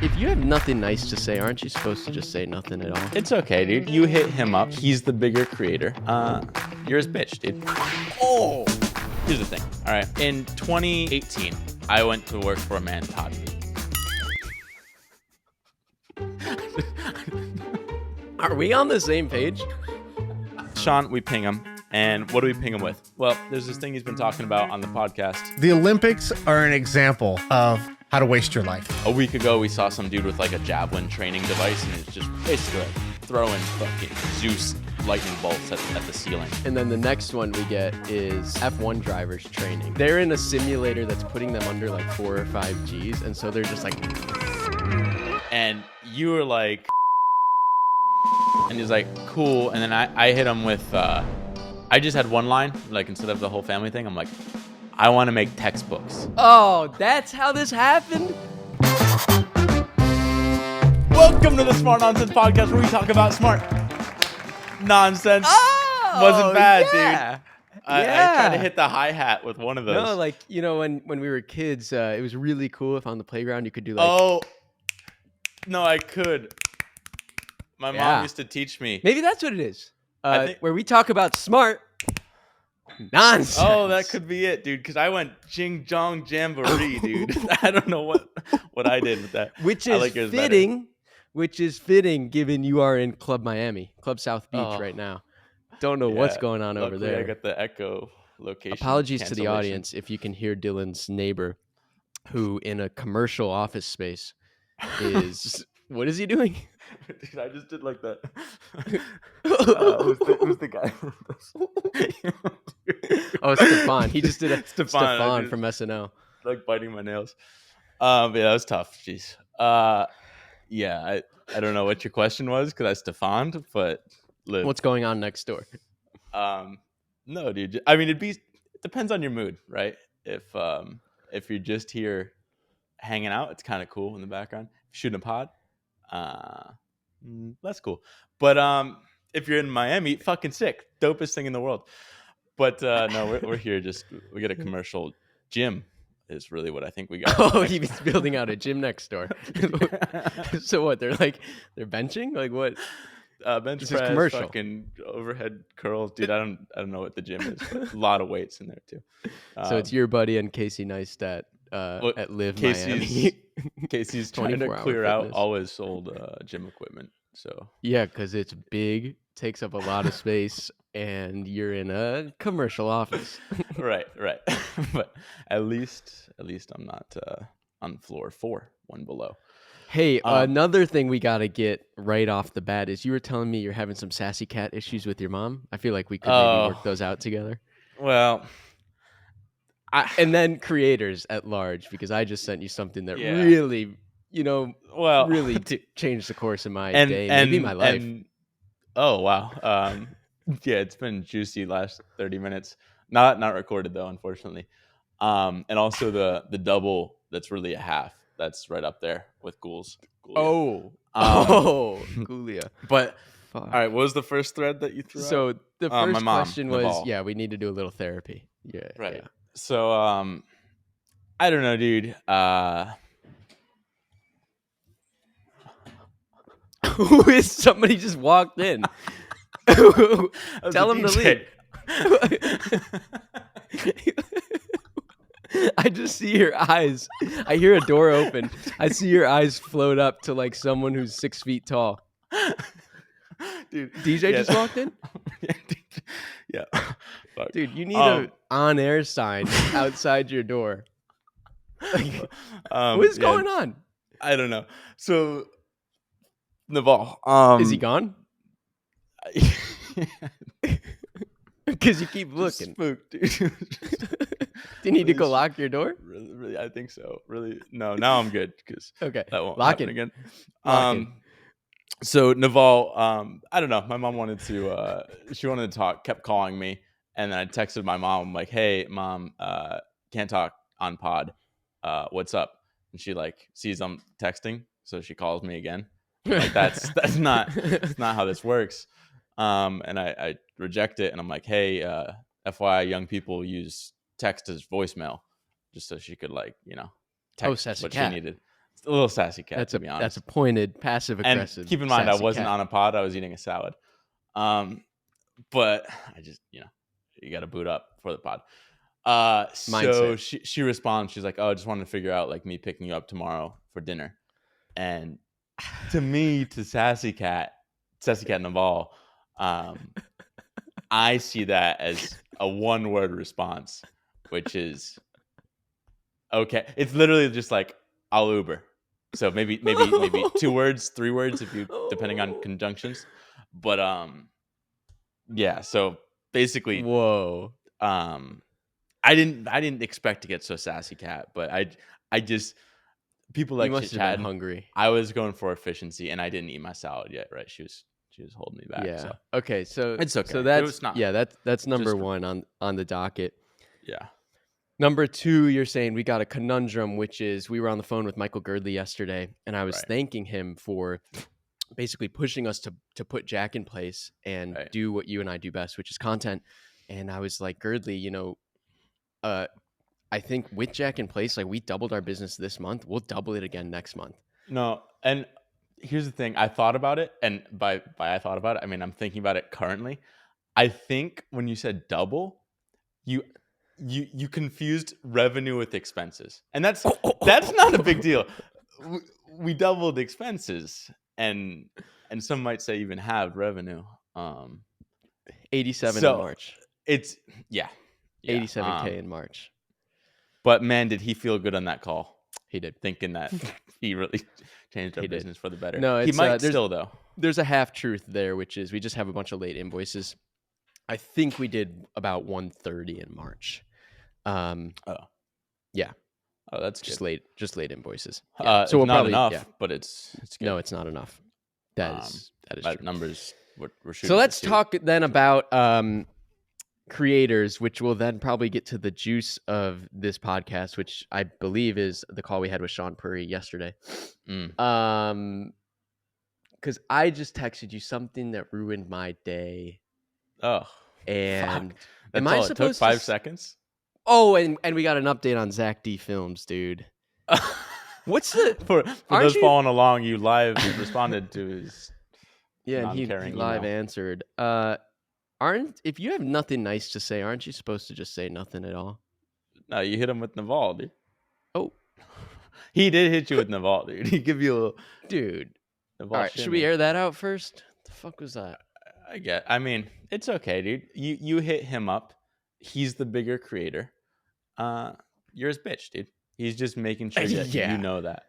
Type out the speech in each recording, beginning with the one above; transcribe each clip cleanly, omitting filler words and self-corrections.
If you have nothing nice to say, aren't you supposed to just say nothing at all? It's okay, dude. You hit him up. He's the bigger creator. You're his bitch, dude. Oh! Here's the thing, all right? In 2018, I went to work for a man, Todd. Are we on the same page? Shaan, we ping him. And what do we ping him with? Well, there's this thing he's been talking about on the podcast. The Olympics are an example of how to waste your life. A week ago, we saw some dude with like a javelin training device, and it's just basically like throwing fucking Zeus lightning bolts at the ceiling. And then the next one we get is F1 drivers training. They're in a simulator that's putting them under like 4 or 5 Gs, and so they're just like... And you were like... And he's like, cool. And then I hit him with... I just had one line, like instead of the whole family thing, I'm like, I want to make textbooks. Oh, that's how this happened? Welcome to the Smart Nonsense Podcast, where we talk about smart nonsense. Oh, wasn't bad, yeah. dude. I tried to hit the hi-hat with one of those. No, like, you know, when we were kids, it was really cool if on the playground you could do like... Oh, no, I could. My mom used to teach me. Maybe that's what it is. Where we talk about smart nonsense. Oh, that could be it, dude. Because I went Jing Jong Jamboree, dude. I don't know what I did with that. Which is fitting. Which is fitting, given you are in Club Miami, Club South Beach right now. Don't know what's going on over there. I got the echo location. Apologies to the audience if you can hear Dylan's neighbor, who in a commercial office space is. What is he doing? Dude, I just did like that. Who's the guy? Oh, Stefan. He just did a Stefan from SNL. Like biting my nails. Yeah, that was tough. Jeez. Yeah, I don't know what your question was because I Stefaned, but what's going on next door? No, dude. I mean, it depends on your mood, right? If you're just here hanging out, it's kind of cool in the background. Shooting a pod. That's cool. But if you're in Miami, fucking sick, dopest thing in the world. But no, we're here. We get a commercial gym is really what I think we got. Oh, he's building out a gym next door. So what? They're benching? Like what? Bench press, commercial. Fucking overhead curls, dude. I don't know what the gym is, but a lot of weights in there too. So it's your buddy and Casey Neistat at Live Miami. Casey's trying to clear out all his old gym equipment. So yeah, because it's big, takes up a lot of space, and you're in a commercial office. Right. But at least I'm not on floor 4, one below. Hey, another thing we got to get right off the bat is you were telling me you're having some sassy cat issues with your mom. I feel like we could maybe work those out together. Well, and then creators at large, because I just sent you something that really, really changed the course of my day, maybe my life. Oh, wow. Yeah, it's been juicy last 30 minutes. Not recorded, though, unfortunately. And also the double that's really a half. That's right up there with Ghouls. Gulia. But all right, what was the first thread that you threw out? So the first question was, we need to do a little therapy. Yeah. Right. Yeah. So I don't know, dude. Who is somebody just walked in? Tell him to leave. I just see your eyes. I hear a door open. I see your eyes float up to like someone who's 6 feet tall. Dude, DJ just walked in? Yeah. Fuck. Dude, you need an on-air sign outside your door. What is going on? I don't know. So, Naval. Is he gone? Because you keep looking. Spooked, dude. Do you need to go lock your door? Really, I think so. Really, no. Now I'm good because okay, that won't lock happen it again. In. So Naval, I don't know. My mom wanted to. She wanted to talk. Kept calling me, and then I texted my mom. I'm like, "Hey, mom, can't talk on pod. What's up?" And she like sees I'm texting, so she calls me again. Like that's not how this works. And I reject it, and I'm like, "Hey, FYI, young people use text as voicemail, just so she could text what she needed." a little sassy cat, That's to be honest. That's a pointed, passive aggressive. And keep in mind, I wasn't cat. on a pod; I was eating a salad. But I just, you got to boot up for the pod. So she responds. She's like, "Oh, I just wanted to figure out like me picking you up tomorrow for dinner." And to me, to sassy cat Naval, I see that as a one-word response, which is okay. It's literally just like, I'll Uber. So maybe 2 words, 3 words if you depending on conjunctions. But yeah, so basically whoa. I didn't expect to get so sassy cat, but I just people like chit chatting. Hungry. I was going for efficiency and I didn't eat my salad yet, right? She was holding me back. Yeah. So. Okay. So it's okay. So that's number 1 on the docket. Yeah. Number 2, you're saying we got a conundrum, which is we were on the phone with Michael Girdley yesterday, and I was thanking him for basically pushing us to put Jack in place and do what you and I do best, which is content. And I was like, Girdley, I think with Jack in place, like we doubled our business this month. We'll double it again next month. No, and here's the thing. I thought about it, and by I thought about it, I mean I'm thinking about it currently. I think when you said double, you confused revenue with expenses, and that's not a big deal. We doubled expenses, and some might say even halved revenue. 87 in March. It's 87K in March. But man, did he feel good on that call? He did, thinking that he really changed our business for the better. No, he might still though. There's a half truth there, which is we just have a bunch of late invoices. I think we did about 130 in March. Yeah. Oh, that's just good. late invoices. Yeah. So we'll not probably, enough, but it's good. No, it's not enough. That is true. Numbers we're shooting. So let's talk then about creators, which will then probably get to the juice of this podcast, which I believe is the call we had with Shaan Puri yesterday. Because I just texted you something that ruined my day. Oh, and fuck. That's all it took 5 seconds. Oh, and we got an update on Zack D Films, dude. What's the for those following along? You live responded to his and he live answered. If you have nothing nice to say, aren't you supposed to just say nothing at all? No, you hit him with Naval, dude. Oh, he did hit you with Naval, dude. He give you a little dude. Naval all right, should we air that out first? The fuck was that? I mean, it's okay, dude. You hit him up. He's the bigger creator. You're his bitch, dude. He's just making sure that you know that.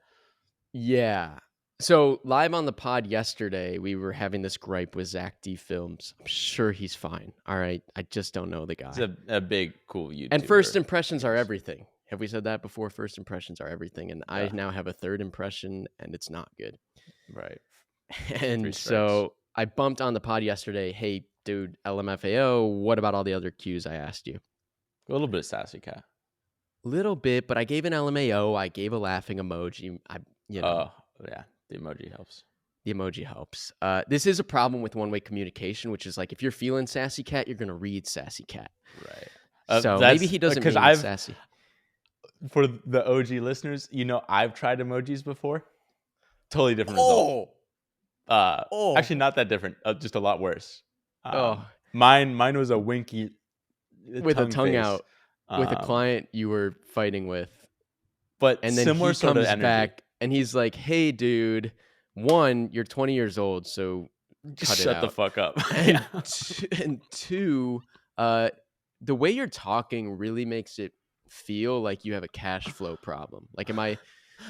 Yeah. So live on the pod yesterday, we were having this gripe with Zack D Films. I'm sure he's fine. All right. I just don't know the guy. He's a big, cool YouTuber. And first impressions are everything. Have we said that before? First impressions are everything. And I now have a third impression, and it's not good. Right. And so I bumped on the pod yesterday. Hey, dude, LMFAO, what about all the other cues I asked you? A little bit of sassy cat. Little bit, but I gave an LMAO. I gave a laughing emoji. Oh, yeah. The emoji helps. The emoji helps. This is a problem with one-way communication, which is like if you're feeling sassy cat, you're going to read sassy cat. Right. So maybe he doesn't mean sassy. For the OG listeners, I've tried emojis before. Totally different result. Actually, not that different. Just a lot worse. Mine was a winky with a tongue out with a client you were fighting with. But and then similar he comes back and he's like, "Hey, dude, 1, you're 20 years old, so shut the fuck up." And 2, the way you're talking really makes it feel like you have a cash flow problem. Like,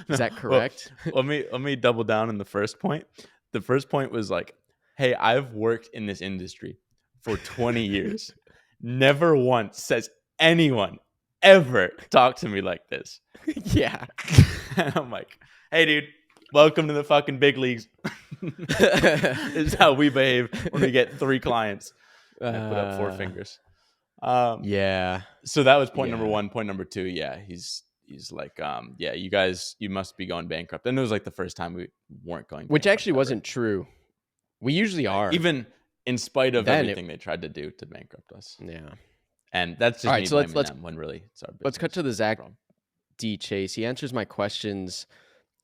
is that correct? Well, let me double down on the first point. The first point was like, "Hey, I've worked in this industry for 20 years. Never once says anyone ever talk to me like this." Yeah. And I'm like, "Hey, dude, welcome to the fucking big leagues." This is how we behave when we get 3 clients. I put up 4 fingers. Yeah. So that was point number 1. Point number 2, he's like, you guys, you must be going bankrupt. And it was like the first time we weren't going bankrupt. Which actually wasn't true. We usually are. Even in spite of everything they tried to do to bankrupt us. Yeah. And that's just me blaming them when really it's our business. Let's cut to the Zack D chase. He answers my questions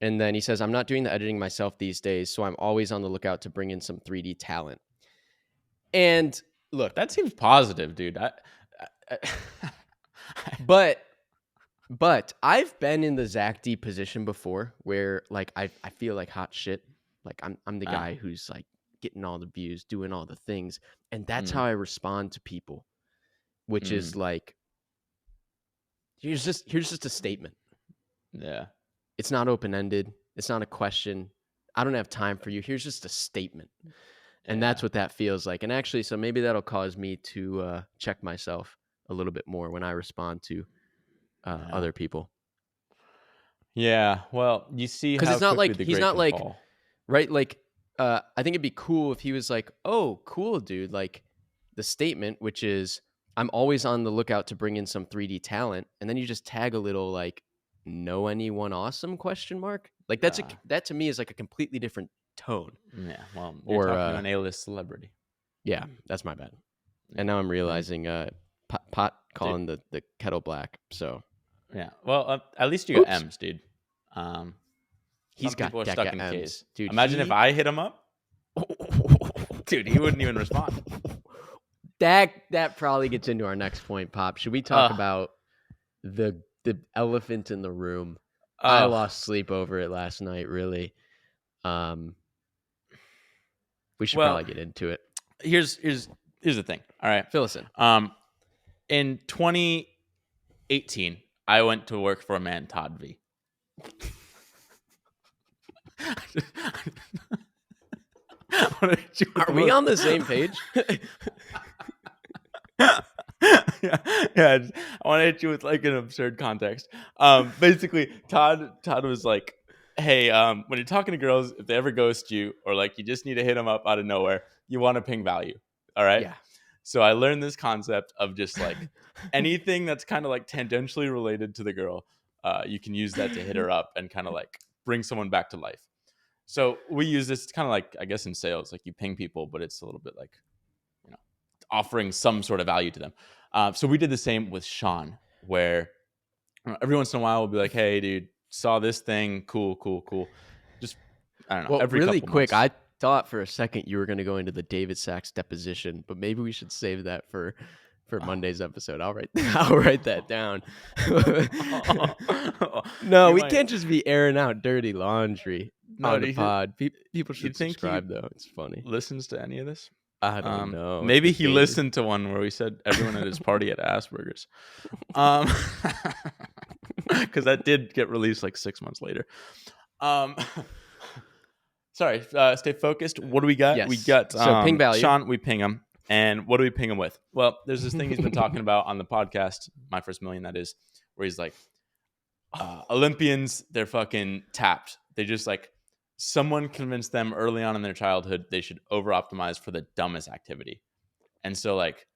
And then he says, I'm not doing the editing myself these days, so I'm always on the lookout to bring in some 3D talent. And look, that seems positive, dude. But I've been in the Zack D position before where like I feel like hot shit. Like I'm the guy who's like getting all the views, doing all the things. And that's how I respond to people, which is like, here's just a statement. Yeah. It's not open-ended. It's not a question. I don't have time for you. Here's just a statement. And that's what that feels like. And actually, so maybe that'll cause me to check myself a little bit more when I respond to other people. Yeah. Well, you see how it's not quickly like the he's great not can like fall. right. Like I think it'd be cool if he was like, "Oh, cool, dude!" Like the statement, which is, "I'm always on the lookout to bring in some 3D talent," and then you just tag a little like, "Know anyone awesome?" question mark. Like that to me is like a completely different tone. Yeah. Well, you're talking to an A-list celebrity. Yeah, that's my bad. And now I'm realizing pot calling the kettle black. So yeah. Well, at least you got M's, dude. He's Some got people are Deca stuck in M's, K's. dude. Imagine if I hit him up, dude. He wouldn't even respond. That probably gets into our next point, Pop. Should we talk about the elephant in the room? I lost sleep over it last night. Really. We should probably get into it. Here's the thing. All right, fill us in. In 2018, I went to work for a man, Todd V. Are we on the same page? yeah, I want to hit you with like an absurd context. Basically, Todd was like, "Hey, when you're talking to girls, if they ever ghost you or like you just need to hit them up out of nowhere, you want to ping value, all right?" Yeah. So I learned this concept of just like anything that's kind of like tangentially related to the girl, you can use that to hit her up and kind of like bring someone back to life. So we use this kind of like, I guess in sales, like you ping people, but it's a little bit like, offering some sort of value to them. So we did the same with Shaan, where every once in a while we'll be like, "Hey, dude, saw this thing, cool. Just, I don't know." Well, every really couple quick, months. I thought for a second you were going to go into the David Sachs deposition, but maybe we should save that for Monday's episode. I'll write that down. No, we can't just be airing out dirty laundry on the pod. People should subscribe, though. It's funny. Listens to any of this? I don't know. Maybe he listened to one where we said everyone at his party had Asperger's. Because that did get released like 6 months later. Sorry, stay focused. What do we got? Yes. We got so ping value. Shaan, we ping him. And what do we ping him with? Well, there's this thing he's been talking about on the podcast, My First Million, that is, where he's like, Olympians, they're fucking tapped. They just like, someone convinced them early on in their childhood they should over-optimize for the dumbest activity. And so like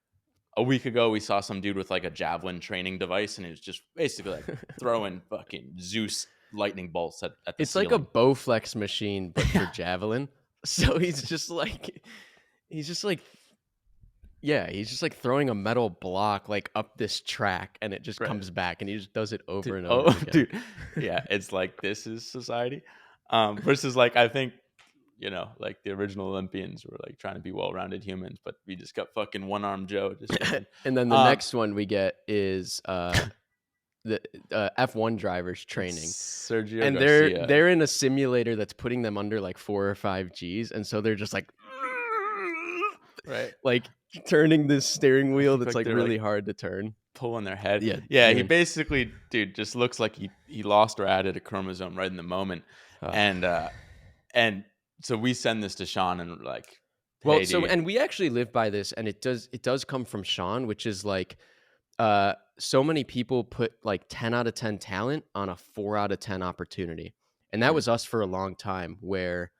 a week ago, we saw some dude with like a javelin training device, and he was just basically like throwing fucking Zeus lightning bolts at the ceiling. Like a Bowflex machine, but for javelin. So he's just like throwing a metal block like up this track, and it just comes back, and he just does it over and over again. Dude, yeah, it's like, this is society. Versus like, I think, like the original Olympians were like trying to be well-rounded humans, but we just got fucking one-armed Joe. And then the next one we get is the F1 drivers training. Sergio and Garcia. they're in a simulator that's putting them under like 4 or 5 Gs, and so they're just like, right, like turning this steering wheel that's like really hard to turn, pulling their head. Yeah. He basically, dude, just looks like he lost or added a chromosome right in the moment. And so we send this to Shaan, and like, hey, well, dude. so, and we actually live by this, and it does come from Shaan, which is like, so many people put like 10 out of 10 talent on a 4 out of 10 opportunity. And that was us for a long time, where,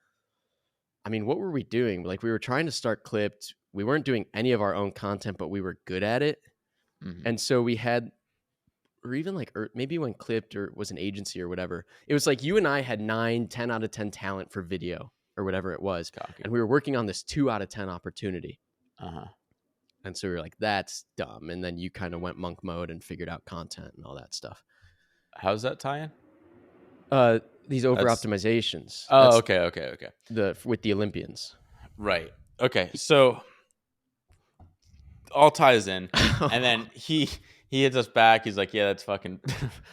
I mean, what were we doing? Like, we were trying to start Clipped. We weren't doing any of our own content, but we were good at it. Mm-hmm. And so we had, or even like, or maybe when Clipped or was an agency or whatever, it was like you and I had 9, 10 out of 10 talent for video or whatever it was. Cocky. And we were working on this 2 out of 10 opportunity. Uh-huh. And so we were like, that's dumb. And then you kind of went monk mode and figured out content and all that stuff. How's that tie in? These over-optimizations. Oh, okay. With the Olympians. Right. Okay. So all ties in, and then he hits us back. He's like, "Yeah, that's fucking,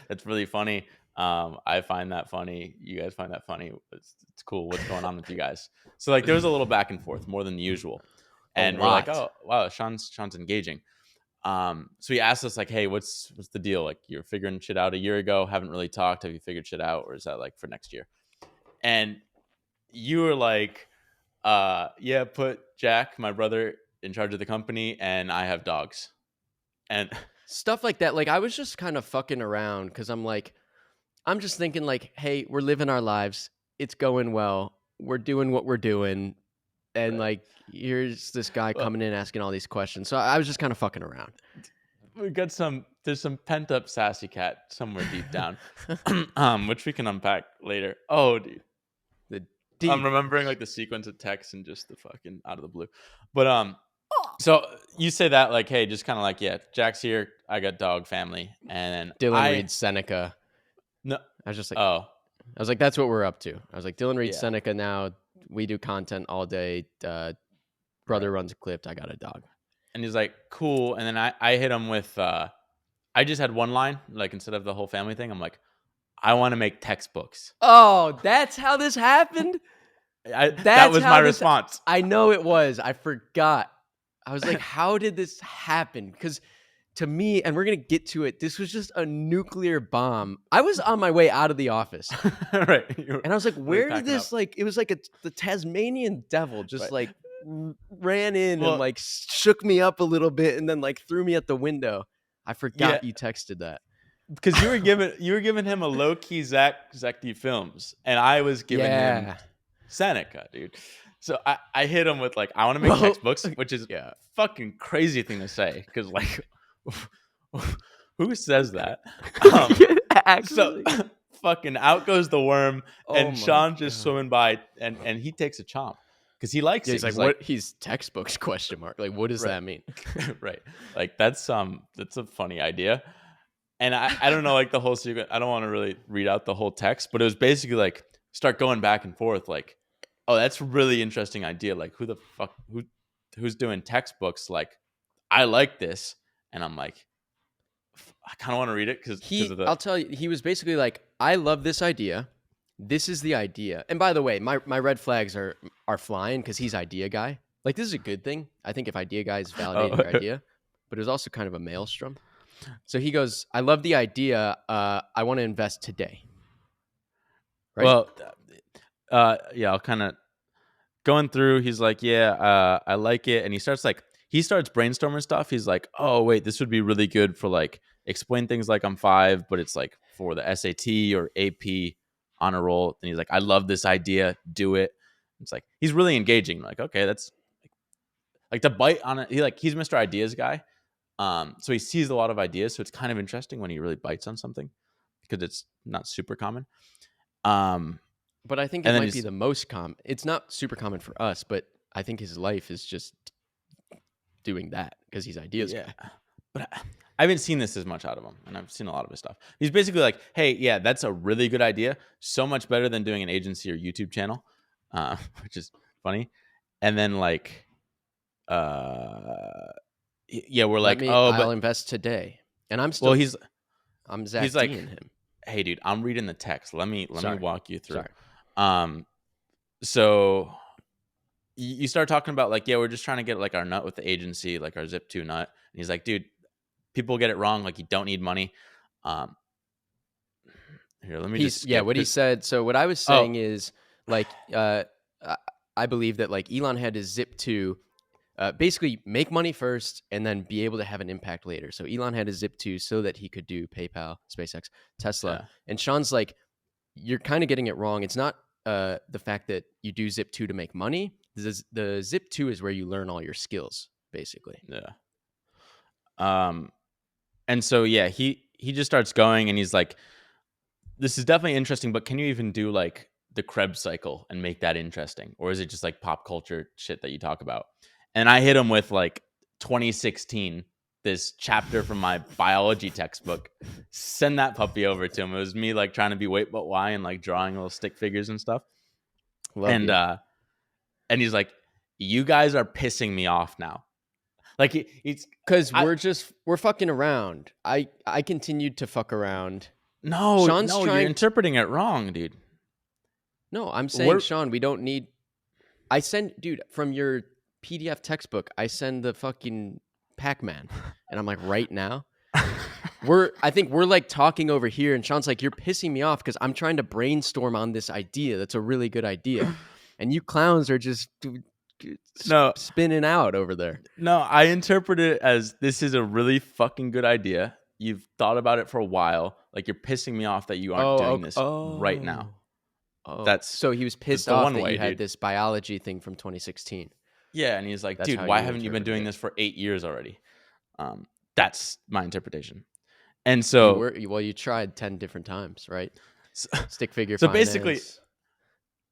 that's really funny. I find that funny. You guys find that funny. It's cool. What's going on with you guys?" So like, there was a little back and forth, more than the usual, and we're like, "Oh, wow, Shaan's engaging." So he asked us like, "Hey, what's the deal? Like, you're figuring shit out a year ago. Haven't really talked. Have you figured shit out, or is that like for next year?" And you were like, yeah, put Jack, my brother, in charge of the company, and I have dogs." And stuff like that. Like, I was just kind of fucking around because I'm just thinking like, hey, we're living our lives. It's going well. We're doing what we're doing. And like, here's this guy coming in asking all these questions. So I was just kind of fucking around. We got there's some pent up sassy cat somewhere deep down, which we can unpack later. Oh, dude. I'm remembering like the sequence of text and just the fucking out of the blue. But so you say that like, hey, just kind of like, yeah, Jack's here. I got dog family, and then Dylan reads Seneca. No, I was just like, oh, I was like, that's what we're up to. I was like, Dylan reads Seneca now. We do content all day. Brother runs Clipped. I got a dog. And he's like, cool. And then I hit him with, I just had one line, like instead of the whole family thing. I'm like, I want to make textbooks. Oh, that's how this happened? That was my response. I know it was. I forgot. I was like, how did this happen? Because to me, and we're going to get to it, this was just a nuclear bomb. I was on my way out of the office. Right. And I was like, where did this, like, it was like the Tasmanian devil just like ran in and like shook me up a little bit and then like threw me at the window. I forgot you texted that. Because you were giving him a low key Zack D Films, and I was giving him Seneca, dude. So I hit him with like, I want to make textbooks, which is a fucking crazy thing to say, because like, who says that? So fucking out goes the worm, and Shaan just swimming by, and he takes a chomp because he likes it. He's like, what? He's textbooks ? Like, what does that mean? Right. Like that's a funny idea. And I don't know, like the whole secret. I don't want to really read out the whole text, but it was basically like start going back and forth. Like, oh, that's a really interesting idea. Like, who the fuck, who's doing textbooks? Like, I like this, and I'm like, I kind of want to read it because I'll tell you, he was basically like, I love this idea. This is the idea. And by the way, my red flags are flying because he's idea guy. Like, this is a good thing. I think if idea guy is validating your idea, but it was also kind of a maelstrom. So he goes, I love the idea. I want to invest today. Right? Well, I'll kind of going through. He's like, I like it. And he starts brainstorming stuff. He's like, oh, wait, this would be really good for like explain things like I'm 5, but it's like for the SAT or AP honor roll. And he's like, I love this idea. Do it. It's like, he's really engaging. Like, okay, that's like to bite on it. He's Mr. Ideas guy. So he sees a lot of ideas. So it's kind of interesting when he really bites on something because it's not super common. But I think it might be the most common. It's not super common for us, but I think his life is just doing that because he's ideas guy. But I haven't seen this as much out of him, and I've seen a lot of his stuff. He's basically like, hey, yeah, that's a really good idea. So much better than doing an agency or YouTube channel, which is funny. And then like, we're like, I'll invest today, and I'm still. Well, I'm Zack D like, in him. Hey, dude, I'm reading the text. Let me walk you through. Sorry. So you start talking about like, we're just trying to get like our nut with the agency, like our Zip 2 nut. And he's like, dude, people get it wrong. Like, you don't need money. Here, let me what he said. So what I was saying is like, I believe that like Elon had his Zip 2. Basically make money first and then be able to have an impact later. So Elon had his Zip 2 so that he could do PayPal, SpaceX, Tesla. Yeah. And Shaan's like, you're kind of getting it wrong. It's not the fact that you do Zip 2 to make money. The Zip 2 is where you learn all your skills, basically. Yeah. And so, he just starts going and he's like, this is definitely interesting, but can you even do like the Krebs cycle and make that interesting? Or is it just like pop culture shit that you talk about? And I hit him with like 2016, this chapter from my biology textbook. Send that puppy over to him. It was me like trying to be wait but why and like drawing little stick figures and stuff. And he's like, you guys are pissing me off now. Like it's because we're fucking around. I continued to fuck around. No, you're interpreting it wrong, dude. No, I'm saying, Shaan, we don't need. I send, dude, from your PDF textbook, I send the fucking Pac-Man, and I'm like, right now. I think we're like talking over here, and Shaan's like, you're pissing me off because I'm trying to brainstorm on this idea. That's a really good idea, and you clowns are just spinning out over there. No, I interpret it as this is a really fucking good idea. You've thought about it for a while. Like, you're pissing me off that you aren't doing this right now. Oh, so he was pissed off that you had this biology thing from 2016. Yeah, and he's like, dude, why haven't you been doing this for 8 years already? That's my interpretation. And so, you tried 10 different times, right? Stick figure. So basically,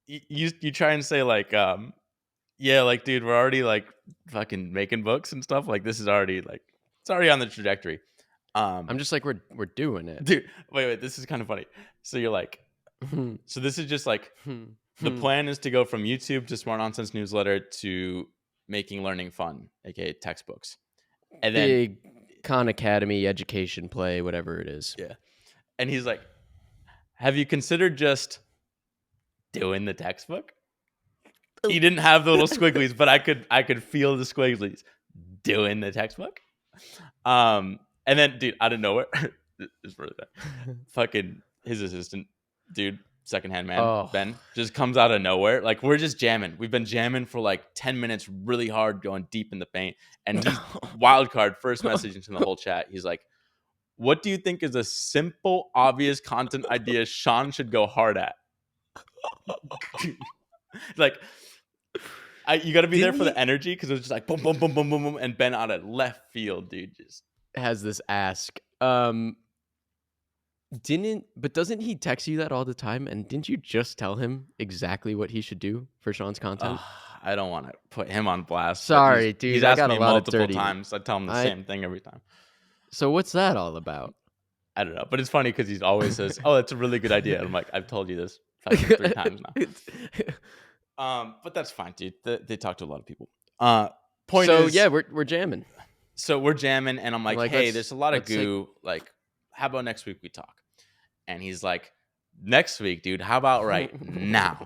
you try and say like, yeah, like, dude, we're already like fucking making books and stuff. Like, this is already like, it's already on the trajectory. I'm just like, we're doing it, dude. Wait, this is kind of funny. So you're like, so this is just like, the plan is to go from YouTube to Smart Nonsense Newsletter to making learning fun, aka textbooks, and then big Khan Academy education play, whatever it is. Yeah, and he's like, have you considered just doing the textbook? He didn't have the little squigglies, but I could feel the squigglies. Doing the textbook. And then, dude, out of nowhere, it's really bad. Fucking his assistant, dude, secondhand man, Ben, just comes out of nowhere. Like, we're just jamming. We've been jamming for like 10 minutes, really hard, going deep in the paint. And he's wild card, first message into the whole chat. He's like, what do you think is a simple, obvious content idea Shaan should go hard at? Like, you got to be there for the energy, because it was just like boom, boom, boom, boom, boom, boom, and Ben out of left field, dude, just has this ask. Doesn't he text you that all the time? And didn't you just tell him exactly what he should do for Shaan's content? I don't want to put him on blast. Sorry, dude. He's asked me multiple times. I tell him the same thing every time. So what's that all about? I don't know, but it's funny because he always says, "Oh, that's a really good idea." And I'm like, I've told you this 3 times now. But that's fine, dude. They talk to a lot of people. Point is, yeah, we're jamming. So we're jamming, and I'm like, hey, there's a lot of goo. Like, how about next week we talk? And he's like, next week, dude. How about right now?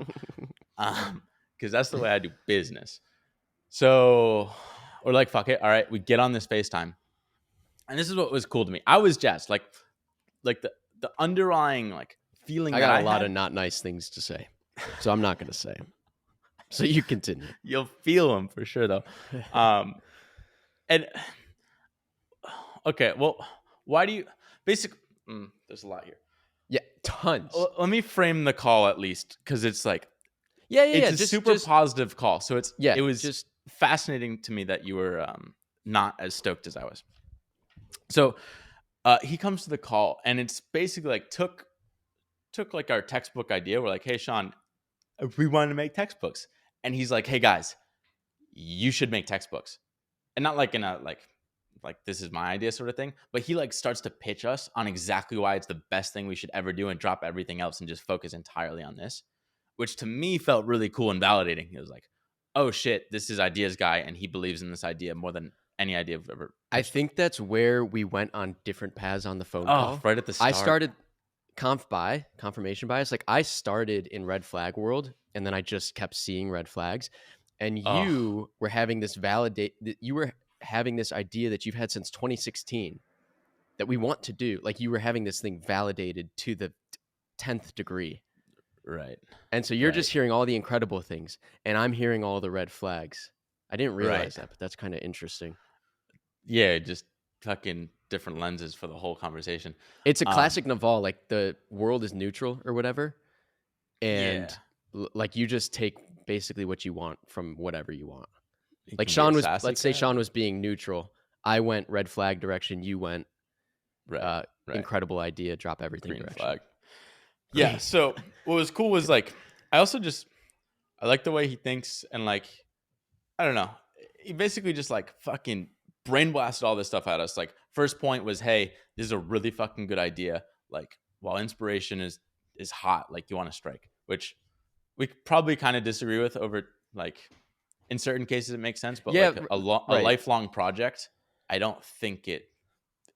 Because that's the way I do business. So we're like, fuck it. All right, we get on this FaceTime, and this is what was cool to me. I was jazzed, like the underlying like feeling. I got a lot of not nice things to say, so I'm not going to say them. So you continue. You'll feel them for sure, though. And okay, well, why do you basically? There's a lot here. Yeah, tons. Well, let me frame the call at least, because it's like, it's a super positive call. So it was just fascinating to me that you were not as stoked as I was. So he comes to the call, and it's basically like took like our textbook idea. We're like, hey, Shaan, we want to make textbooks, and he's like, hey guys, you should make textbooks, and not like in a like this is my idea sort of thing, but he like starts to pitch us on exactly why it's the best thing we should ever do and drop everything else and just focus entirely on this, which to me felt really cool and validating. It was like, oh shit, this is ideas guy, and he believes in this idea more than any idea I've ever. I think that's where we went on different paths on the phone call. Right at the start. I started confirmation bias. Like, I started in red flag world, and then I just kept seeing red flags. And you were having this having this idea that you've had since 2016 that we want to do. Like, you were having this thing validated to the 10th degree. Right. And so you're just hearing all the incredible things, and I'm hearing all the red flags. I didn't realize that, but that's kind of interesting. Yeah, just fucking different lenses for the whole conversation. It's a classic Naval, like the world is neutral or whatever. And like, you just take basically what you want from whatever you want. Like, Shaan was, let's say Shaan was being neutral. I went red flag direction. You went incredible idea, drop everything green direction. Flag. Yeah. So what was cool was like, I like the way he thinks, and like, I don't know. He basically just like fucking brain blasted all this stuff at us. Like, first point was, hey, this is a really fucking good idea. Like, while inspiration is hot, like, you want to strike, which we probably kind of disagree with over, like, in certain cases it makes sense, but Yeah, like a lifelong project, I don't think it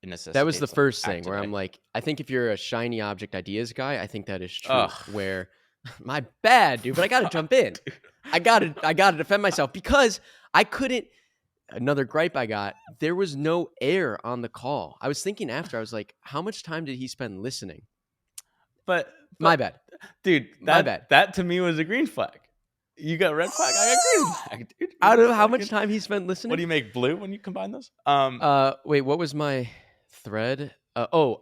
necessitates. That was the first like, thing where I'm like, I think if you're a shiny object ideas guy, I think that is true. Ugh. Where my bad, dude, but I gotta jump in. I gotta defend myself because I couldn't. Another gripe I got, there was no air on the call. I was thinking after, I was like, how much time did he spend listening? But my bad, dude. My bad. That to me was a green flag. You got red flag. I got green flag, dude. Out of how much time he spent listening? What do you make blue when you combine those? Wait, what was my thread?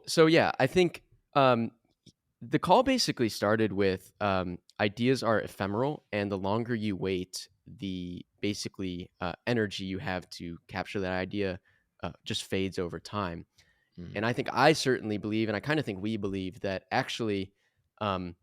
So yeah, I think the call basically started with ideas are ephemeral, and the longer you wait, the basically energy you have to capture that idea just fades over time. Mm-hmm. And I think I certainly believe, and I kind of think we believe that actually, one,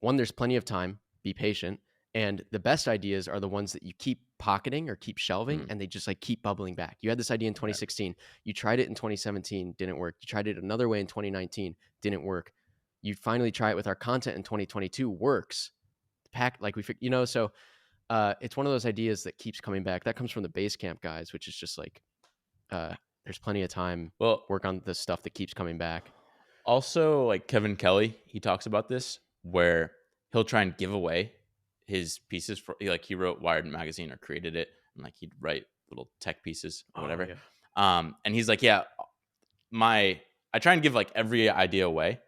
there's plenty of time, be patient. And the best ideas are the ones that you keep pocketing or keep shelving, and they just like keep bubbling back. You had this idea in 2016. Right. You tried it in 2017, didn't work. You tried it another way in 2019, didn't work. You finally try it with our content in 2022, works. So it's one of those ideas that keeps coming back. That comes from the Basecamp guys, which is just like there's plenty of time. Work on the stuff that keeps coming back. Also, like Kevin Kelly, he talks about this where he'll try and give away his pieces for, like, he wrote Wired magazine or created it, and like he'd write little tech pieces or whatever. Yeah. And he's like, yeah, I try and give like every idea away,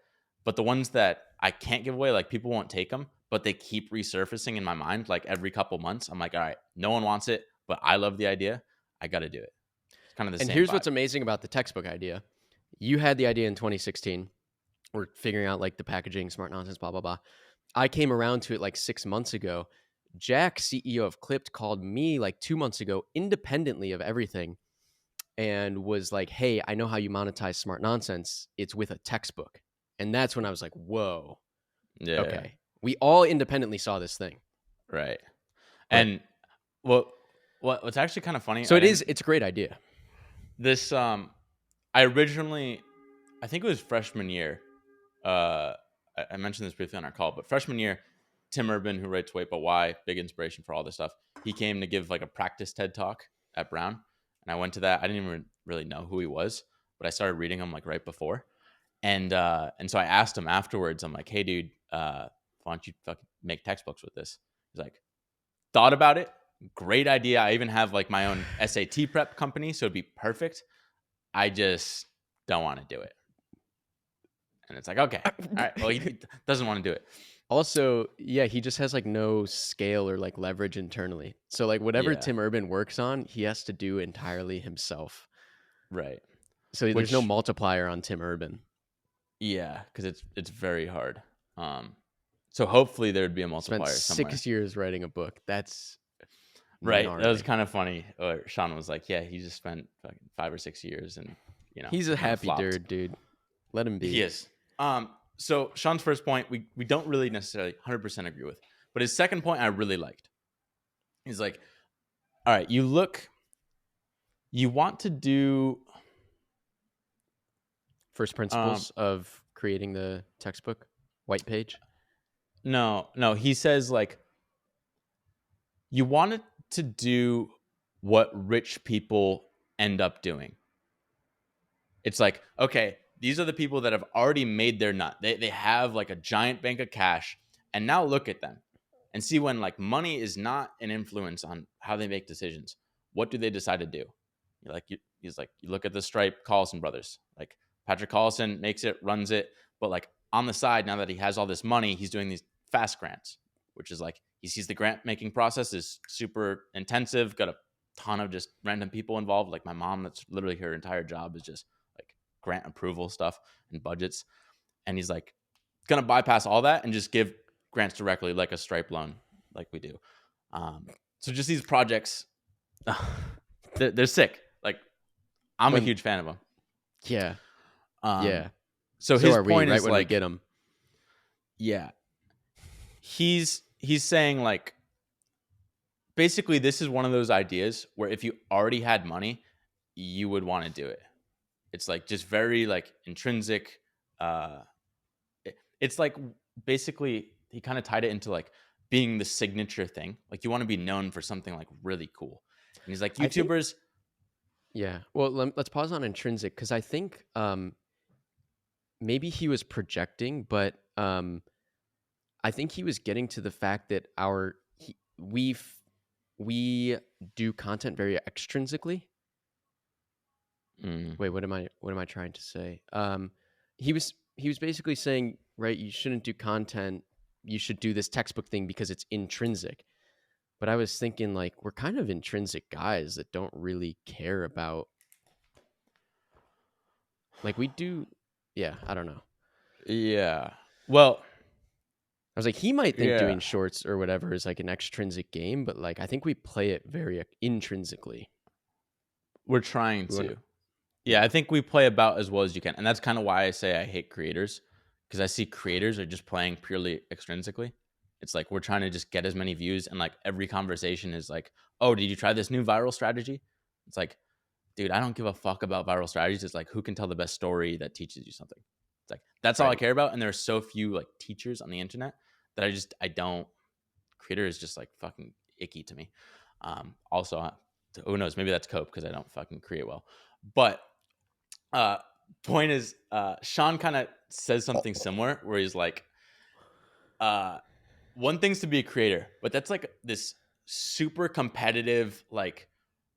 but the ones that I can't give away, like people won't take them, but they keep resurfacing in my mind. Like every couple months, I'm like, all right, no one wants it, but I love the idea. I got to do it. It's kind of the same. And here's vibe. What's amazing about the textbook idea. You had the idea in 2016. We're figuring out like the packaging, smart nonsense, blah, blah, blah. I came around to it like 6 months ago. Jack, CEO of Clipped, called me like 2 months ago, independently of everything, and was like, hey, I know how you monetize smart nonsense. It's with a textbook. And that's when I was like, whoa. Yeah. Okay. We all independently saw this thing. Right. And what's actually kind of funny. So it's a great idea. This, I originally, I think it was freshman year. I mentioned this briefly on our call, but freshman year, Tim Urban, who writes Wait But Why, big inspiration for all this stuff, he came to give like a practice TED Talk at Brown. And I went to that. I didn't even really know who he was, but I started reading him like right before. And so I asked him afterwards, I'm like, hey, dude, why don't you fucking make textbooks with this? He's like, thought about it. Great idea. I even have like my own SAT prep company, so it'd be perfect. I just don't want to do it. And it's like, okay, all right. Well, he doesn't want to do it. Also, yeah, he just has like no scale or like leverage internally. So like whatever Tim Urban works on, he has to do entirely himself. Right. So there's no multiplier on Tim Urban. Yeah, because it's very hard. So hopefully there would be a multiplier somewhere. 6 years writing a book. That's right. Gnarly. That was kind of funny. Or Shaan was like, yeah, he just spent 5 or 6 years, and he's a happy dude. Let him be. He is. So Shaan's first point, we don't really necessarily 100% agree with, but his second point I really liked. He's like, all right, you want to do first principles of creating the textbook white page. No, he says like, you wanted to do what rich people end up doing. It's like, okay, these are the people that have already made their nut. They have like a giant bank of cash, and now look at them and see when like money is not an influence on how they make decisions. What do they decide to do? He's like, you look at the Stripe Collison brothers. Like Patrick Collison makes it, runs it, but like on the side, now that he has all this money, he's doing these fast grants, which is like he sees the grant making process is super intensive, got a ton of just random people involved. Like my mom, that's literally her entire job is just grant approval stuff and budgets, and he's like gonna bypass all that and just give grants directly like a Stripe loan like we do. So just these projects, they're sick. Like I'm a huge fan of them. Yeah. So his point is when like, we get them. Yeah, he's saying like basically this is one of those ideas where if you already had money, you would want to do it. It's like just very like intrinsic. It's like basically he kind of tied it into like being the signature thing. Like you want to be known for something like really cool. And he's like, YouTubers. Yeah. Well, let's pause on intrinsic because I think maybe he was projecting, but I think he was getting to the fact that we do content very extrinsically. Wait, what am I trying to say? He was basically saying, right, you shouldn't do content. You should do this textbook thing because it's intrinsic. But I was thinking, like, we're kind of intrinsic guys that don't really care about, like, we do. Yeah, I don't know. Yeah. Well, I was like, he might think doing shorts or whatever is like an extrinsic game, but like, I think we play it very intrinsically. We're trying to. Yeah, I think we play about as well as you can. And that's kind of why I say I hate creators, because I see creators are just playing purely extrinsically. It's like we're trying to just get as many views, and like every conversation is like, oh, did you try this new viral strategy? It's like, dude, I don't give a fuck about viral strategies. It's like, who can tell the best story that teaches you something? It's like, that's all I care about. And there are so few like teachers on the internet that I don't. Creator is just like fucking icky to me. Also, who knows? Maybe that's cope because I don't fucking create well. But point is, Shaan kind of says something similar where he's like, one thing's to be a creator, but that's like this super competitive, like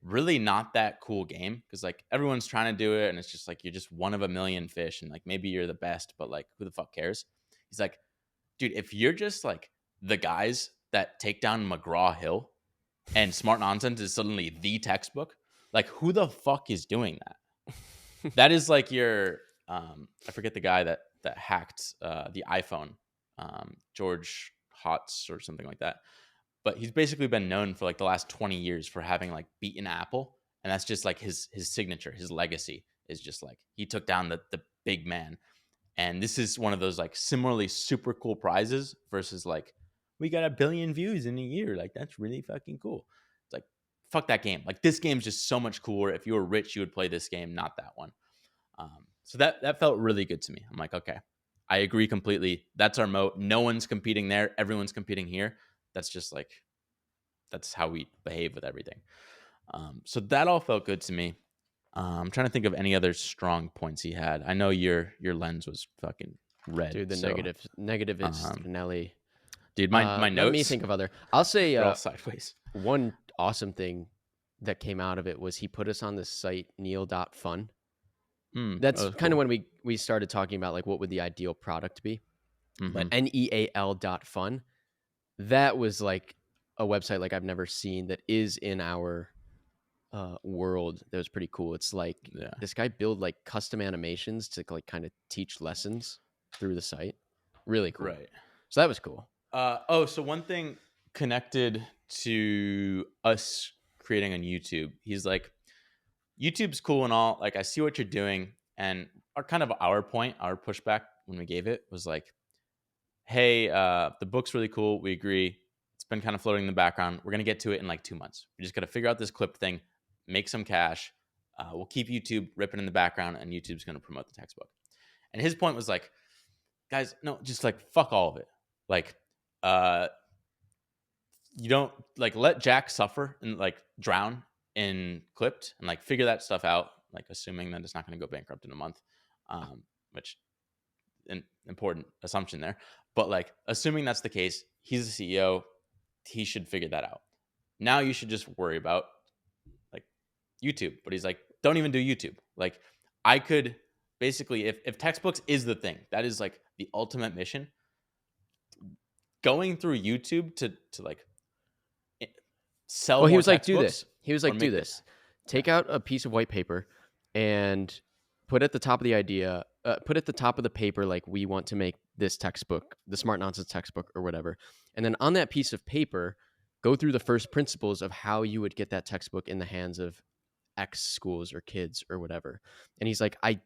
really not that cool game because like everyone's trying to do it and it's just like you're just one of a million fish and like maybe you're the best, but like who the fuck cares? He's like, dude, if you're just like the guys that take down McGraw Hill and Smart Nonsense is suddenly the textbook, like who the fuck is doing that? That is like your I forget the guy that hacked the iPhone, George Hotz or something like that. But he's basically been known for like the last 20 years for having like beaten Apple, and that's just like his signature, his legacy is just like he took down the big man. And this is one of those like similarly super cool prizes versus like we got 1 billion views in a year, like that's really fucking cool. It's like fuck that game. Like this game's just so much cooler. If you were rich, you would play this game, not that one. So that felt really good to me. I'm like, okay, I agree completely. That's our moat. No one's competing there. Everyone's competing here. That's just like, that's how we behave with everything. So that all felt good to me. I'm trying to think of any other strong points he had. I know your lens was fucking red. Dude, the negativist Nelly. Dude, my notes. Let me think of other. I'll say all sideways. One awesome thing that came out of it was he put us on this site neal.fun. That's kind of when we started talking about like what would the ideal product be. But neal.fun, that was like a website like I've never seen that is in our world. That was pretty cool. It's like this guy built like custom animations to like kind of teach lessons through the site. Really cool. Right. So that was cool. So one thing connected to us creating on YouTube, he's like, YouTube's cool and all. Like, I see what you're doing. And our pushback when we gave it was like, hey, the book's really cool. We agree. It's been kind of floating in the background. We're going to get to it in like 2 months. We just got to figure out this clip thing, make some cash. We'll keep YouTube ripping in the background and YouTube's going to promote the textbook. And his point was like, guys, no, just like fuck all of it. Like, you don't like let Jack suffer and like drown in Clipped and like figure that stuff out, like assuming that it's not going to go bankrupt in a month, which an important assumption there. But like assuming that's the case, he's the CEO, he should figure that out. Now you should just worry about like YouTube. But he's like, don't even do YouTube. Like I could basically, if textbooks is the thing, that is like the ultimate mission. Going through YouTube to like sell. Well, he was like, do this. He was like, do this. Take out a piece of white paper and put at the top of the idea, put at the top of the paper, like we want to make this textbook, the Smart Nonsense textbook or whatever. And then on that piece of paper, go through the first principles of how you would get that textbook in the hands of X schools or kids or whatever. And he's like, I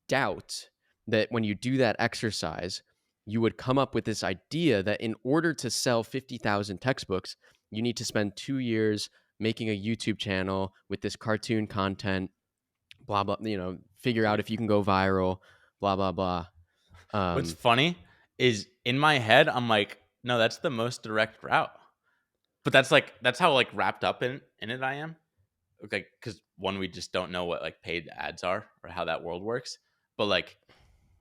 doubt that when you do that exercise, you would come up with this idea that in order to sell 50,000 textbooks, you need to spend 2 years making a YouTube channel with this cartoon content blah blah, figure out if you can go viral, blah blah blah. What's funny is in my head, I'm like, no, that's the most direct route. But that's how like wrapped up in it I am. Okay, because one, we just don't know what like paid ads are or how that world works. But like,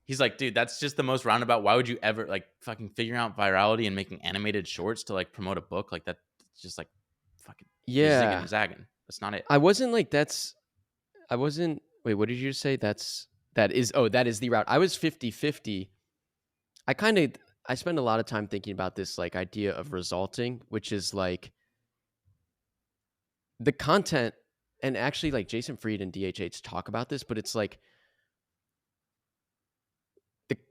he's like, dude, that's just the most roundabout. Why would you ever like fucking figuring out virality and making animated shorts to like promote a book? Like that's just like fucking zigging Yeah, and zagging. That's not it. I wasn't like I wasn't. Wait, what did you say? That is the route. I was 50-50. I spend a lot of time thinking about this like idea of resulting, which is like the content, and actually like Jason Fried and DHH talk about this, but it's like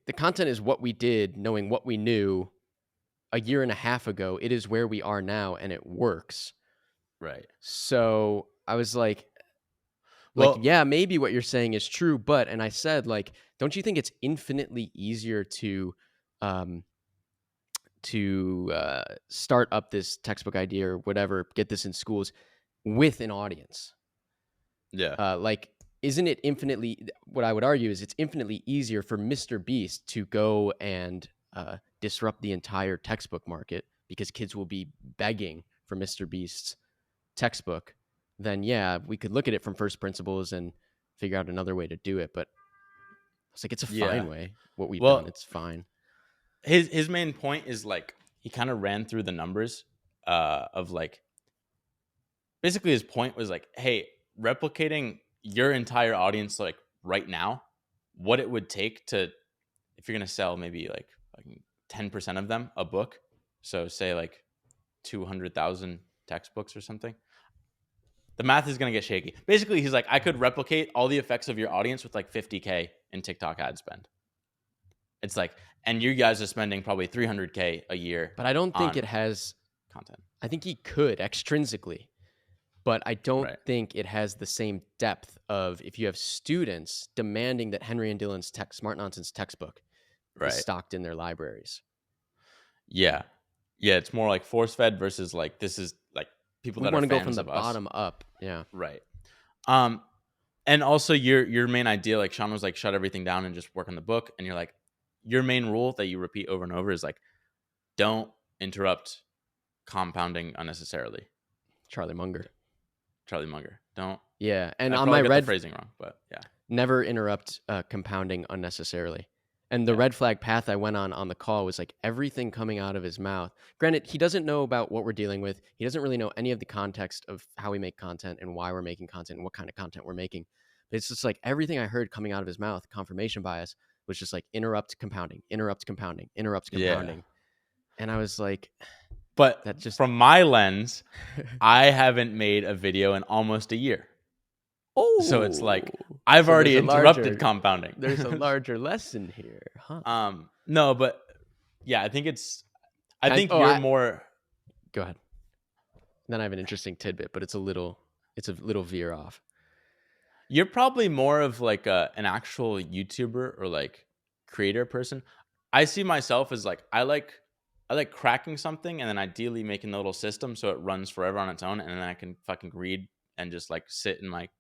the content is what we did knowing what we knew a year and a half ago. It is where we are now, and it works. Right. So I was like, Well, yeah, maybe what you're saying is true, but, and I said, like, don't you think it's infinitely easier to start up this textbook idea or whatever, get this in schools with an audience? yeah. Like, isn't it infinitely, what I would argue is it's infinitely easier for Mr. Beast to go and disrupt the entire textbook market because kids will be begging for Mr. Beast's textbook. Then yeah, we could look at it from first principles and figure out another way to do it. But it's like, it's a fine way. What we've done, it's fine. His main point is like he kind of ran through the numbers of like basically his point was like, hey, replicating your entire audience like right now, what it would take to, if you're gonna sell maybe like 10% of them a book, so say like 200,000 textbooks or something, the math is gonna get shaky. Basically, he's like, I could replicate all the effects of your audience with like 50K in TikTok ad spend. It's like, and you guys are spending probably 300K a year. But I don't think it has content. I think he could extrinsically, but I don't think it has the same depth of if you have students demanding that Henry and Dylan's Smart Nonsense textbook is stocked in their libraries. Yeah. Yeah, it's more like force fed versus like this is like people that want to go from the bottom up. Yeah. Right. And also your main idea, like Shaan was like, shut everything down and just work on the book. And you're like, your main rule that you repeat over and over is like, don't interrupt compounding unnecessarily. Charlie Munger. Don't. Yeah. And I on my got the phrasing wrong, but yeah. Never interrupt compounding unnecessarily. And the red flag path I went on the call was like everything coming out of his mouth. Granted, he doesn't know about what we're dealing with. He doesn't really know any of the context of how we make content and why we're making content and what kind of content we're making. But it's just like everything I heard coming out of his mouth, confirmation bias, was just like interrupt compounding. Yeah. And I was like, but that just from my lens, I haven't made a video in almost a year. Oh, so it's like I've already interrupted compounding. There's a larger lesson here, huh? No, but yeah, I think you're more. Go ahead. Then I have an interesting tidbit, but it's a little veer off. You're probably more of like an actual YouTuber or like creator person. I see myself as like I like cracking something and then ideally making the little system so it runs forever on its own, and then I can fucking read and just like sit in my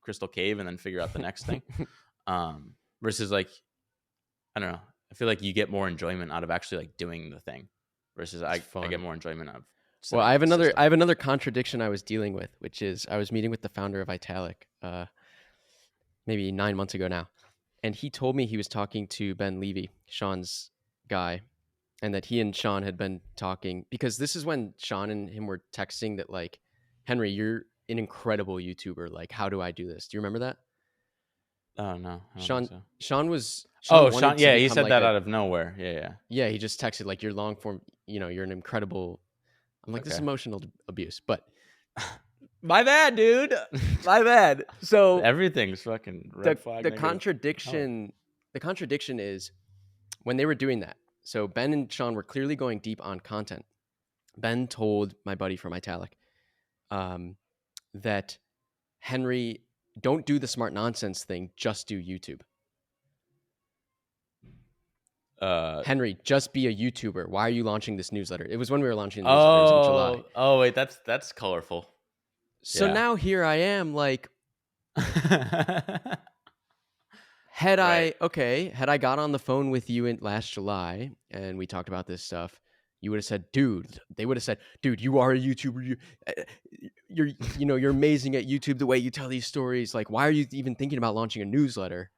crystal cave and then figure out the next thing. Versus like, I don't know. I feel like you get more enjoyment out of actually like doing the thing versus I get more enjoyment out of. Well, I have another contradiction I was dealing with, which is I was meeting with the founder of Italic maybe 9 months ago now. And he told me he was talking to Ben Levy, Shaan's guy, and that he and Shaan had been talking because this is when Shaan and him were texting that like, Henry, you're an incredible YouTuber. Like, how do I do this? Do you remember that? Oh no, Shaan was. Shaan, yeah, he said like that out of nowhere. Yeah. He just texted like, your long form. You're an incredible. I'm like, this is emotional abuse, but my bad, dude. My bad. So everything's fucking red flag. The contradiction is when they were doing that. So Ben and Shaan were clearly going deep on content. Ben told my buddy from Italic that Henry, don't do the smart nonsense thing, just do YouTube. Henry, just be a YouTuber. Why are you launching this newsletter? It was when we were launching the newsletters in July. Oh wait, that's colorful. So now here I am, like, Had Right. I got on the phone with you in last July and we talked about this stuff, you would have said, they would have said, dude, you are a YouTuber. You're amazing at YouTube, the way you tell these stories. Like, why are you even thinking about launching a newsletter?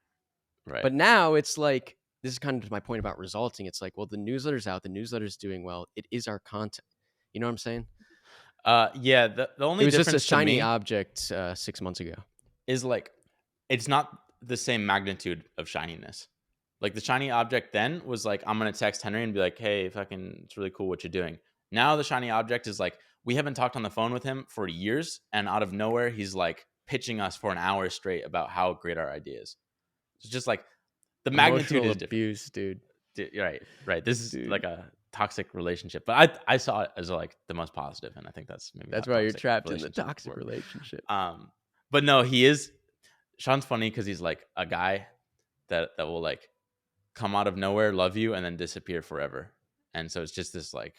Right. But now it's like, this is kind of my point about resulting. It's like, well, the newsletter's out, the newsletter's doing well. It is our content. You know what I'm saying? Yeah. The It only was just a difference to shiny me object 6 months ago. is like, it's not the same magnitude of shininess. Like the shiny object then was like, I'm gonna text Henry and be like, hey, fucking, it's really cool what you're doing. Now the shiny object is like, we haven't talked on the phone with him for years, and out of nowhere, he's like pitching us for an hour straight about how great our idea is. It's just like the magnitude Emotional is different. abuse, dude. Right. This is Dude. like a toxic relationship, but I saw it as like the most positive, and I think that's maybe That's how why you're toxic trapped in the relationships toxic work. relationship. But no, he is. Shaan's funny because he's like a guy that will like come out of nowhere, love you, and then disappear forever. And so it's just this like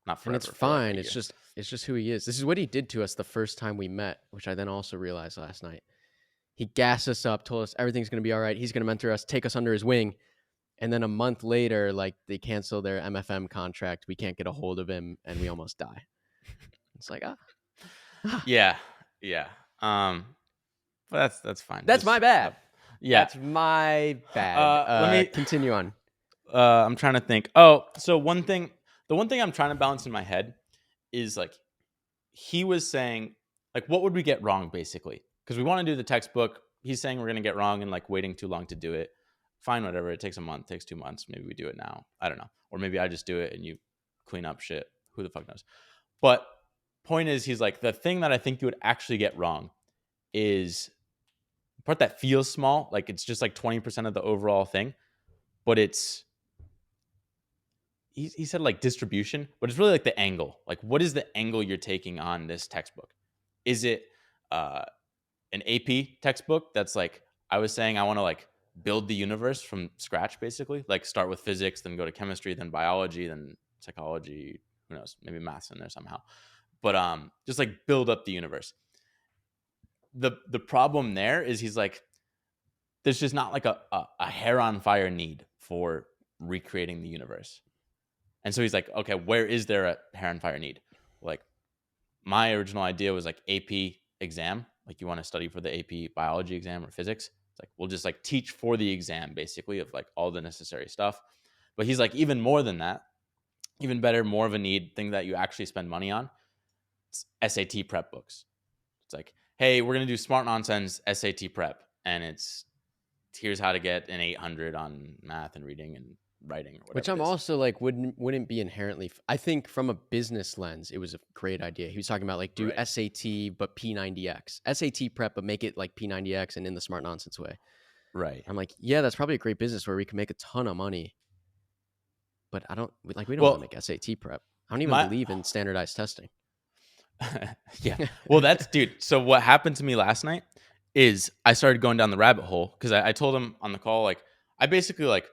not forever. And it's for like fine. a It's year. just who he is. This is what he did to us the first time we met, which I then also realized last night. He gassed us up, told us everything's going to be all right. He's going to mentor us, take us under his wing. And then a month later, like they cancel their MFM contract. We can't get a hold of him and we almost die. It's like, Yeah. But that's fine. That's my bad. Yeah. That's my bad. Let me continue on. I'm trying to think. Oh, so the one thing I'm trying to balance in my head is like, he was saying, like, what would we get wrong basically? Because we want to do the textbook. He's saying we're going to get wrong and like waiting too long to do it. Fine, whatever. It takes a month, takes 2 months. Maybe we do it now. I don't know. Or maybe I just do it and you clean up shit. Who the fuck knows? But point is, he's like, the thing that I think you would actually get wrong is the part that feels small. Like it's just like 20% of the overall thing. But it's, he said like distribution, but it's really like the angle. Like, what is the angle you're taking on this textbook? Is it an AP textbook that's like, I was saying I want to like build the universe from scratch, basically, like start with physics, then go to chemistry, then biology, then psychology, who knows, maybe math's in there somehow. But just like build up the universe. The problem there is he's like, there's just not like a hair on fire need for recreating the universe. And so he's like, okay, where is there a hair on fire need? Like, my original idea was like AP exam. Like, you want to study for the AP biology exam or physics. It's like, we'll just like teach for the exam, basically, of like all the necessary stuff. But he's like, even more than that, even better, more of a need thing that you actually spend money on. It's SAT prep books. It's like, hey, we're going to do smart nonsense SAT prep. And it's, here's how to get an 800 on math and reading and writing or whatever. Which I'm also like, wouldn't be inherently. I think from a business lens, it was a great idea. He was talking about like do Right. SAT but P90X, SAT prep but make it like P90X and in the smart nonsense way. Right. I'm like, yeah, that's probably a great business where we can make a ton of money. But we don't want to make SAT prep. I don't even believe in standardized testing. Yeah. Well, that's dude. So what happened to me last night is I started going down the rabbit hole because I told him on the call, like, I basically like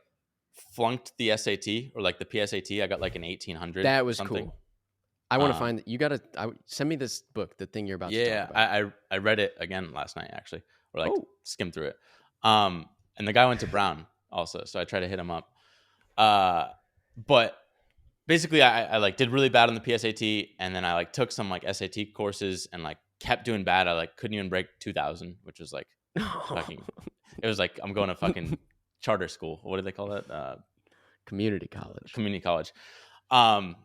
flunked the SAT or like the PSAT. I got like an 1800. That was something. cool. I want to find you gotta send me this book, the thing you're about to talk about. I read it again last night actually, or like skimmed through it. And the guy went to Brown also, so I tried to hit him up. But basically I like did really bad on the PSAT, and then I like took some like SAT courses and like kept doing bad. I like couldn't even break 2000, which was like fucking, it was like I'm going to fucking charter school. What do they call that? Community college. And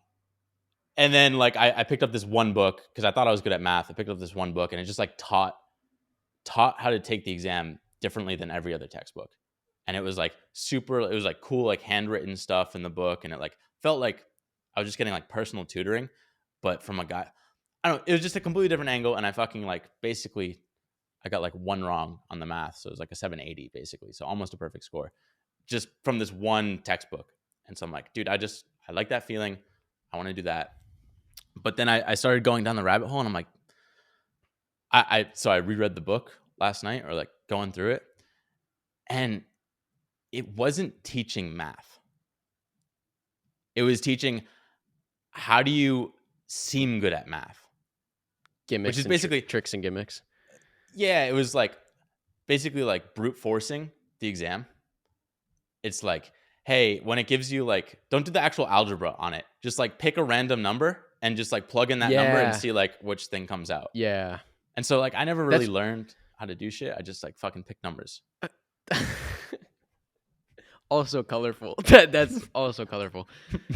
then like I picked up this one book because I thought I was good at math. I picked up this one book and it just like taught how to take the exam differently than every other textbook. And it was like it was like cool, like handwritten stuff in the book. And it like felt like I was just getting like personal tutoring, but from a guy. I don't know. It was just a completely different angle. And I fucking like basically I got like one wrong on the math. So it was like a 780 basically. So almost a perfect score just from this one textbook. And so I'm like, dude, I like that feeling. I want to do that. But then I started going down the rabbit hole and I'm like, so I reread the book last night, or like going through it, and it wasn't teaching math. It was teaching how do you seem good at math. Gimmicks, which is basically tricks and gimmicks. Yeah, it was like basically like brute forcing the exam. It's like, hey, when it gives you like, don't do the actual algebra on it. Just like pick a random number and just like plug in that number and Yeah. see like which thing comes out. Yeah. And so like I never really That's learned how to do shit. I just like fucking pick numbers. also colorful. That's also colorful.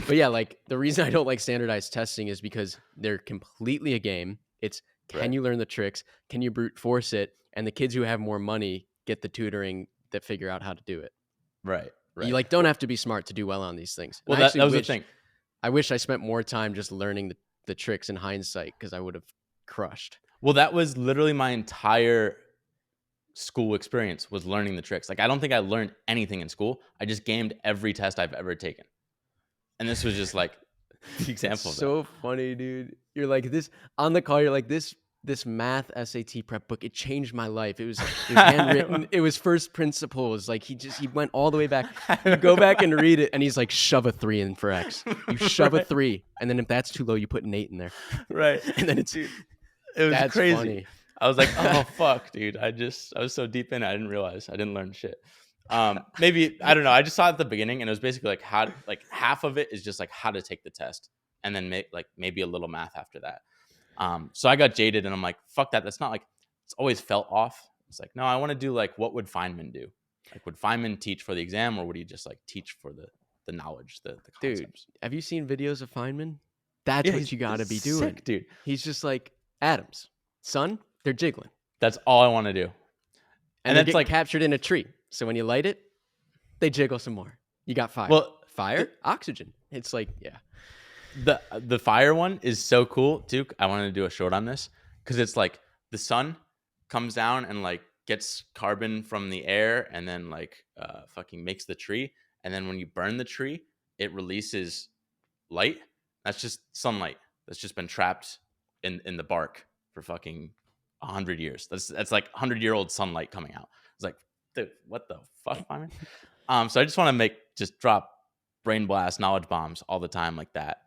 But yeah, like the reason I don't like standardized testing is because they're completely a game. It's can you learn the tricks? Can you brute force it? And the kids who have more money get the tutoring that figure out how to do it. Right. You like don't have to be smart to do well on these things. Well, And that was the thing. I wish I spent more time just learning the tricks in hindsight because I would have crushed. Well, that was literally my entire school experience was learning the tricks. Like I don't think I learned anything in school. I just gamed every test I've ever taken. And this was just like the example of that. So funny, dude. You're like this on the call, you're like this math SAT prep book, it changed my life. It was handwritten. It was first principles. Like he went all the way back. You go back and read it, and he's like, shove a 3 in for X. You shove a 3, and then if that's too low, you put an 8 in there. Right. And then it was that's crazy. Funny. I was like, oh fuck, dude. I was so deep in it, I didn't realize I didn't learn shit. Maybe I don't know. I just saw it at the beginning, and it was basically like how like half of it is just like how to take the test, and then maybe a little math after that. So I got jaded, and I'm like, fuck that. That's not like it's always felt off. It's like, no, I want to do like what would Feynman do? Like would Feynman teach for the exam, or would he just like teach for the knowledge, the concepts? Dude, have you seen videos of Feynman? That's what you got to be doing, sick, dude. He's just like atoms, sun. They're jiggling. That's all I want to do. And it's like captured in a tree. So when you light it, they jiggle some more. You got fire. Well, fire, oxygen. It's like, yeah. The fire one is so cool, Duke. I wanted to do a short on this because it's like the sun comes down and like gets carbon from the air and then like fucking makes the tree. And then when you burn the tree, it releases light. That's just sunlight that's just been trapped in the bark for fucking 100 years. That's like 100-year-old sunlight coming out. It's like, dude, what the fuck, Feynman? So I just want to just drop brain blast knowledge bombs all the time like that.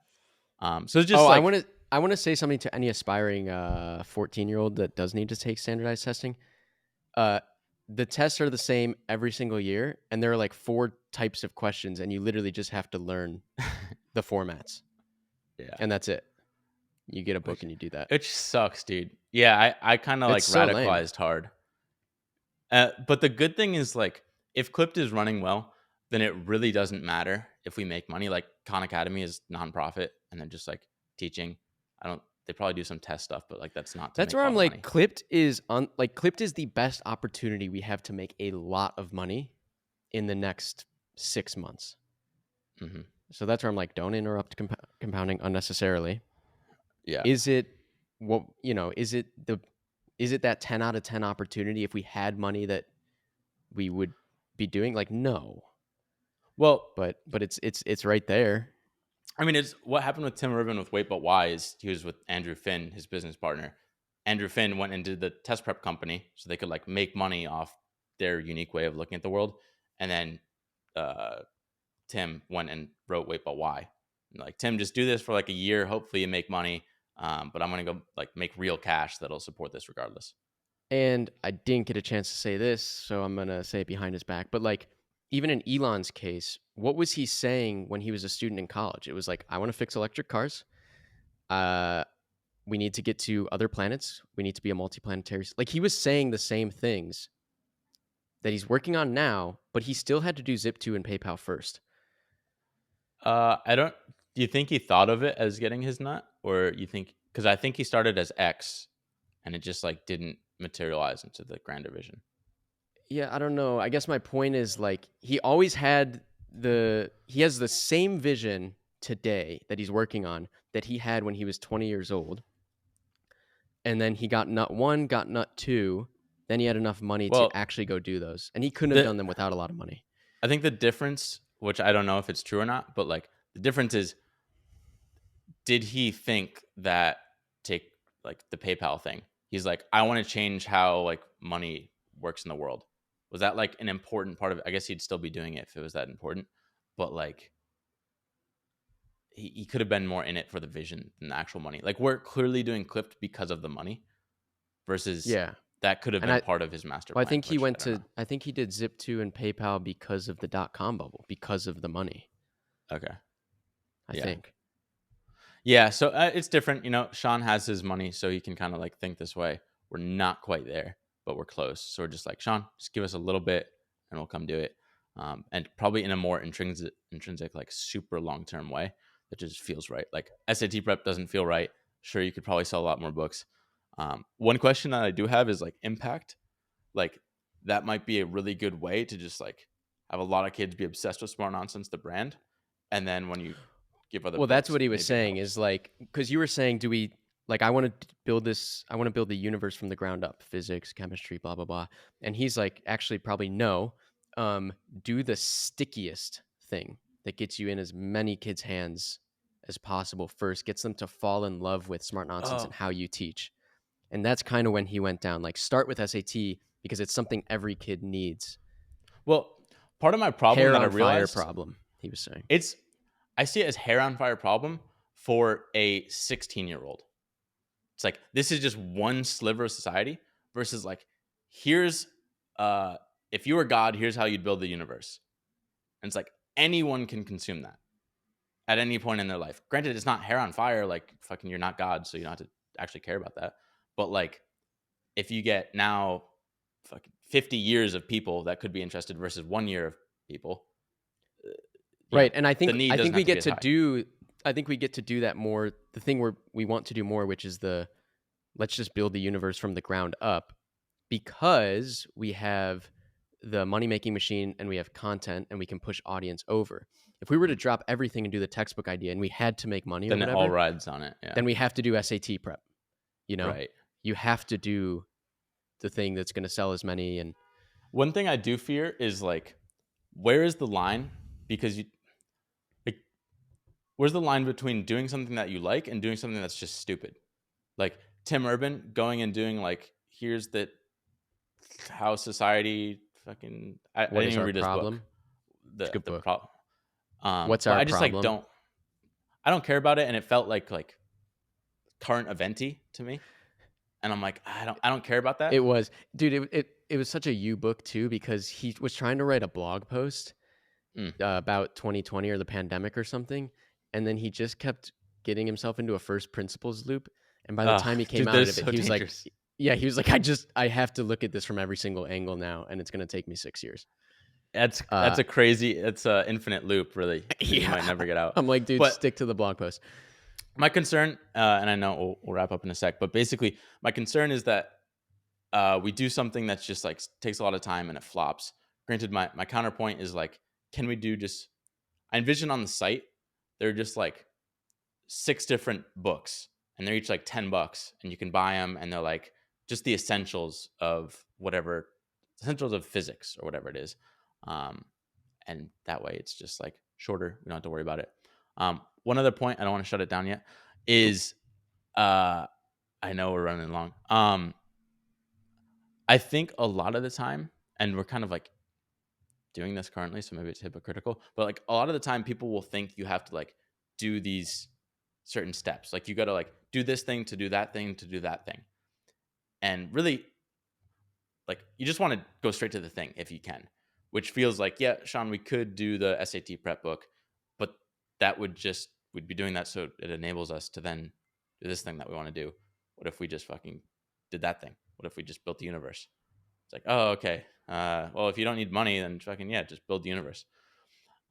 So it's just I want to say something to any aspiring 14-year-old that does need to take standardized testing. The tests are the same every single year, and there are like 4 types of questions, and you literally just have to learn the formats. Yeah, and that's it. You get a book and you do that. It sucks, dude. Yeah, I kind of like radicalized hard. But the good thing is like if Clipped is running well, then it really doesn't matter if we make money. Like Khan Academy is nonprofit, and then just like teaching. They probably do some test stuff, but like that's where I'm like money. Clipped is the best opportunity we have to make a lot of money in the next 6 months. Mm-hmm. So that's where I'm like, don't interrupt compounding unnecessarily. Yeah. Is it that 10 out of 10 opportunity if we had money that we would be doing? Like, no. Well, but it's right there. I mean, it's what happened with Tim Rubin with Wait But Why is he was with Andrew Finn, his business partner. Andrew Finn went and did the test prep company so they could like make money off their unique way of looking at the world. And then Tim went and wrote Wait But Why. And like, Tim, just do this for like a year. Hopefully you make money. But I'm going to go like make real cash that'll support this regardless. And I didn't get a chance to say this, so I'm going to say it behind his back. But like, even in Elon's case, what was he saying when he was a student in college? It was like, I want to fix electric cars. We need to get to other planets. We need to be a multiplanetary. Like he was saying the same things that he's working on now, but he still had to do Zip2 and PayPal first. Do you think he thought of it as getting his nut, or you think, because I think he started as X and it just like didn't materialize into the grander vision. Yeah, I don't know. I guess my point is like he always had he has the same vision today that he's working on that he had when he was 20 years old. And then he got nut 1, got nut 2. Then he had enough money to actually go do those. And he couldn't have done them without a lot of money. I think the difference, which I don't know if it's true or not, but like the difference is, did he think that take like the PayPal thing? He's like, I want to change how like money works in the world. Was that like an important part of it? I guess he'd still be doing it if it was that important, but like he could have been more in it for the vision than the actual money. Like we're clearly doing Clipped because of the money versus that could have And been part of his master well, I plan. think he Which went I don't to. know. I think he did Zip2 and PayPal because of the .com bubble, because of the money. Okay. I think. Yeah, so it's different. Shaan has his money, so he can kind of like think this way. We're not quite there, but we're close. So we're just like, Shaan, just give us a little bit and we'll come do it. And probably in a more intrinsic, like super long-term way that just feels right. Like SAT prep doesn't feel right. Sure, you could probably sell a lot more books. One question that I do have is like impact. Like that might be a really good way to just like have a lot of kids be obsessed with Smart Nonsense, the brand. And then when you give other Well, that's books, what he was maybe it saying helps. is like, because you were saying, do we like, I want to build the universe from the ground up, physics, chemistry, blah, blah, blah. And he's like, actually, probably no. Do the stickiest thing that gets you in as many kids' hands as possible first, gets them to fall in love with Smart Nonsense and Oh, how you teach. And that's kind of when he went down. Like, start with SAT because it's something every kid needs. well, part of my problem Hair that I on fire realized problem, he was saying. I see it as hair on fire problem for a 16-year-old. It's like this is just one sliver of society versus like here's if you were God, here's how you'd build the universe. And it's like anyone can consume that at any point in their life. Granted, it's not hair on fire, like fucking you're not God, so you don't have to actually care about that. But like if you get now fucking 50 years of people that could be interested versus 1 year of people, Right. And the need doesn't we have to be get as to high. do I think we get to do that more. The thing we want to do more, which is let's just build the universe from the ground up, because we have the money making machine and we have content and we can push audience over. If we were to drop everything and do the textbook idea and we had to make money or Then it all whatever, rides on it. Yeah. then we have to do SAT prep. Right. You have to do the thing that's going to sell as many. And One thing I do fear is like, where is the line? Because like, where's the line between doing something that you like and doing something that's just stupid? Like Tim Urban going and doing like, here's how society fucking. I what didn't is even our read his book. problem? It's a good The book. problem. What's But our I just like problem? I don't care about it, and it felt like current eventy to me. And I'm like, I don't care about that. It was, dude. It was such a you book too, because he was trying to write a blog post about 2020 or the pandemic or something, and then he just kept getting himself into a first principles loop. And by the time he came Dude, out that's of it, so he was like, dangerous. "Yeah, he was like, I have to look at this from every single angle now, and it's going to take me 6 years." That's Uh, a crazy. It's a infinite loop, really, that you might yeah, never get out. I'm like, dude, But stick to the blog post. my concern, and I know we'll wrap up in a sec, but basically, my concern is that we do something that's just like takes a lot of time and it flops. Granted, my counterpoint is like, can we do just? I envision on the site there are just like 6 different books, and they're each like $10, and you can buy them, and they're like just the essentials of whatever, essentials of physics or whatever it is. And that way it's just like shorter. We don't have to worry about it. One other point, I don't want to shut it down yet, is I know we're running long. I think a lot of the time, and we're kind of like doing this currently, so maybe it's hypocritical, but like a lot of the time people will think you have to like do these certain steps. Like you got to like do this thing to do that thing to do that thing. And really, like you just want to go straight to the thing if you can, which feels like, yeah, Shaan, we could do the SAT prep book, but that we'd be doing that so it enables us to then do this thing that we want to do. What if we just fucking did that thing? What if we just built the universe? It's like, oh, okay. Well, if you don't need money, then fucking yeah, just build the universe.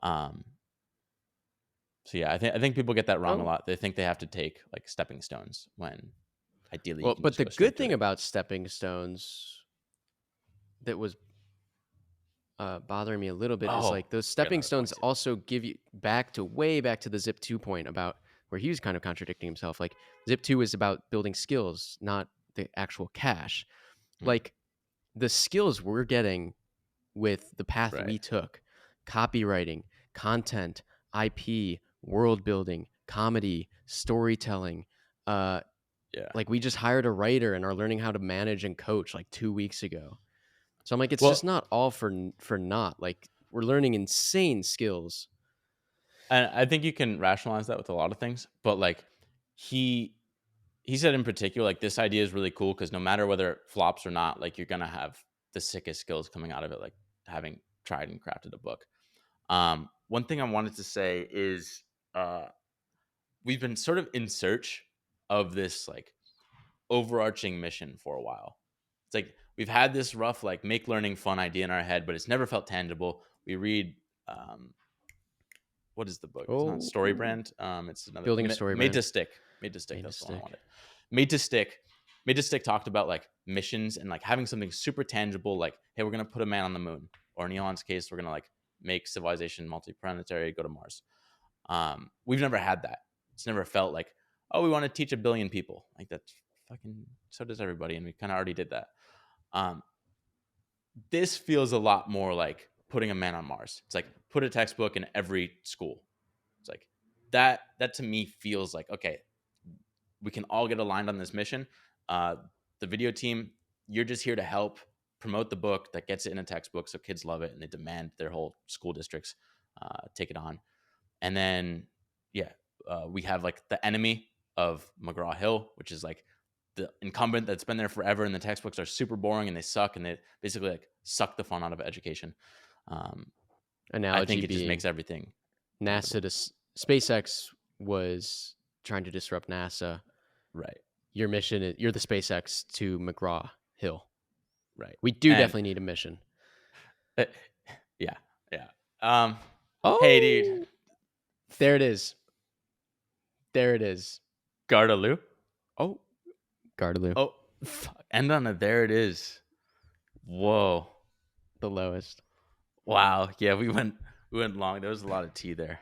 So yeah, I think people get that wrong a lot. They think they have to take like stepping stones when ideally you can But just the go straight good to thing it. about stepping stones that was bothering me a little bit is like those stepping stones also give you way back to the Zip2 point about where he was kind of contradicting himself. Like Zip2 is about building skills, not the actual cash. Like the skills we're getting with the path we took, copywriting, content, IP, world building, comedy, storytelling. Like we just hired a writer and are learning how to manage and coach like 2 weeks ago. So I'm like, it's just not all for naught. Like we're learning insane skills. And I think you can rationalize that with a lot of things, but like he he said in particular, like, this idea is really cool because no matter whether it flops or not, like, you're gonna have the sickest skills coming out of it, like having tried and crafted a book. One thing I wanted to say is we've been sort of in search of this like overarching mission for a while. It's like we've had this rough like make learning fun idea in our head, but it's never felt tangible. We read what is the book? It's not Story Brand. It's another Building a Story Made Brand. to Stick. Made to Stick. That's the one I wanted. Made to Stick. Made to Stick talked about like missions and like having something super tangible, like, hey, we're gonna put a man on the moon, or in Elon's case, we're gonna like make civilization multi-planetary, go to Mars. We've never had that. It's never felt like, oh, we want to teach 1 billion people. Like that's fucking so does everybody, and we kind of already did that. This feels a lot more like putting a man on Mars. It's like put a textbook in every school. It's like that to me feels like, okay, we can all get aligned on this mission. The video team, you're just here to help promote the book that gets it in a textbook so kids love it and they demand their whole school districts take it on. And then, we have like the enemy of McGraw-Hill, which is like the incumbent that's been there forever, and the textbooks are super boring and they suck, and they basically like suck the fun out of education. Analogy I think it being just makes everything. NASA to SpaceX was trying to disrupt NASA. Right. Your mission is you're the SpaceX to McGraw-Hill. Right. We do definitely need a mission. Yeah. Oh, hey, dude. There it is. There it is. Gardaloo. Oh, Gardaloo. Oh, end on a there it is. Whoa. The lowest. Wow. Yeah, we went long. There was a lot of tea there.